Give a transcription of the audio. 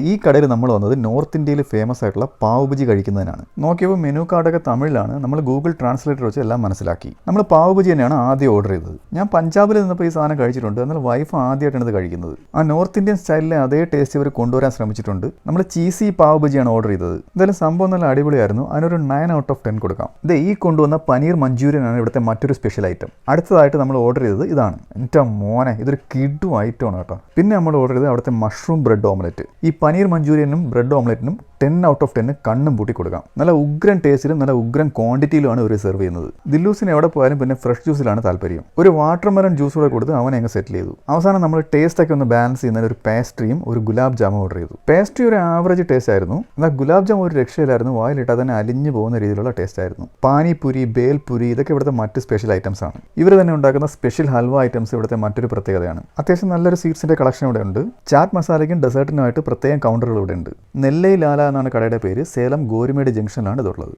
ഈ കടയിൽ നമ്മൾ വന്നത് നോർത്ത് ഇന്ത്യയിൽ ഫേമസ് ആയിട്ടുള്ള പാവ് ബജി കഴിക്കുന്നതിനാണ്. നോക്കിയപ്പോൾ മെനു കാർഡൊക്കെ തമിഴിലാണ്. നമ്മൾ ഗൂഗിൾ ട്രാൻസ്ലേറ്റർ വെച്ച് എല്ലാം മനസ്സിലാക്കി. നമ്മൾ പാവ് ബജി തന്നെയാണ് ആദ്യം ഓർഡർ ചെയ്തത്. ഞാൻ പഞ്ചാബിൽ നിന്നപ്പോൾ ഈ സാധനം കഴിച്ചിട്ടുണ്ട്. എന്നാൽ വൈഫ് ആദ്യമായിട്ടാണ് ഇത് കഴിക്കുന്നത്. ആ നോർത്ത് ഇന്ത്യൻ സ്റ്റൈലിലെ അതേ ടേസ്റ്റ് ഇവർ കൊണ്ടുവരാൻ ശ്രമിച്ചിട്ടുണ്ട്. നമ്മൾ ചീസി പാവ് ബജിയാണ് ഓർഡർ ചെയ്തത്. എന്തായാലും സംഭവം നല്ല അടിപൊളിയായിരുന്നു. അതിനൊരു 9 ഔട്ട് ഓഫ് 10 കൊടുക്കാം. ഈ കൊണ്ടുവന്ന പനീർ മഞ്ചൂരിയനാണ് ഇവിടുത്തെ മറ്റൊരു സ്പെഷ്യൽ ഐറ്റം. അടുത്തതായിട്ട് നമ്മൾ ഓർഡർ ചെയ്തത് ഇതാണ്. എൻ്റെ മോനെ, ഇതൊരു കിഡു ഐറ്റമാണ് കേട്ടോ. പിന്നെ നമ്മൾ ഓർഡർ ചെയ്തത് അവിടുത്തെ മഷ്റൂം ബ്രെഡ് ഓംലെറ്റ്. ഈ പനീർ മഞ്ചൂരിയനും ബ്രെഡ് ഓംലെറ്റിനും 10 ഔട്ട് ഓഫ് 10 കണ്ണും പൂട്ടി കൊടുക്കാം. നല്ല ഉഗ്രൻ ടേസ്റ്റിലും നല്ല ഉഗ്രൻ ക്വാണ്ടിറ്റിയിലുമാണ് ഇവർ സെർവ് ചെയ്യുന്നത്. ദില്ലൂസിന് എവിടെ പോയാലും പിന്നെ ഫ്രഷ് ജ്യൂസിലാണ് താല്പര്യം. ഒരു വാട്ടർമെലൺ ജ്യൂസ് കൂടെ കൊടുത്ത് അവനെ അങ്ങ് സെറ്റിൽ ചെയ്തു. അവസാനം നമ്മൾ ടേസ്റ്റ് ഒക്കെ ഒന്ന് ബാലൻസ് ചെയ്യുന്നതിന് ഒരു പേസ്ട്രിയും ഒരു ഗുലാബ് ജാമും ഓർഡർ ചെയ്തു. പേസ്ട്രി ഒരു ആവറേജ് ടേസ്റ്റ് ആയിരുന്നു. എന്നാൽ ഗുലാബ് ജാം ഒരു രക്ഷയിലായിരുന്നു. വായിലിട്ടാൽ തന്നെ അലിഞ്ഞു പോകുന്ന രീതിയിലുള്ള ടേസ്റ്റ് ആയിരുന്നു. പാനിപൂരി, ബേൽപൂരി ഇതൊക്കെ ഇവിടുത്തെ മറ്റ് സ്പെഷ്യൽ ഐറ്റംസ് ആണ്. ഇവർ തന്നെ ഉണ്ടാക്കുന്ന സ്പെഷ്യൽ ഹൽവ ഐറ്റംസ് ഇവിടുത്തെ മറ്റൊരു പ്രത്യേകതയാണ്. അത്യാവശ്യം നല്ലൊരു സ്വീറ്റ്സിന്റെ കളക്ഷൻ ഇവിടെ ഉണ്ട്. ചാറ്റ് മസാലയ്ക്കും ഡെസേർട്ടിനുമായിട്ട് പ്രത്യേകം കൗണ്ടറുകൾ ഇവിടെ ഉണ്ട്. നെല്ലൈ ലാല എന്നാണ് കടയുടെ പേര്. സേലം ഗോരിമേട് ജംഗ്ഷനിലാണ് ഇതുള്ളത്.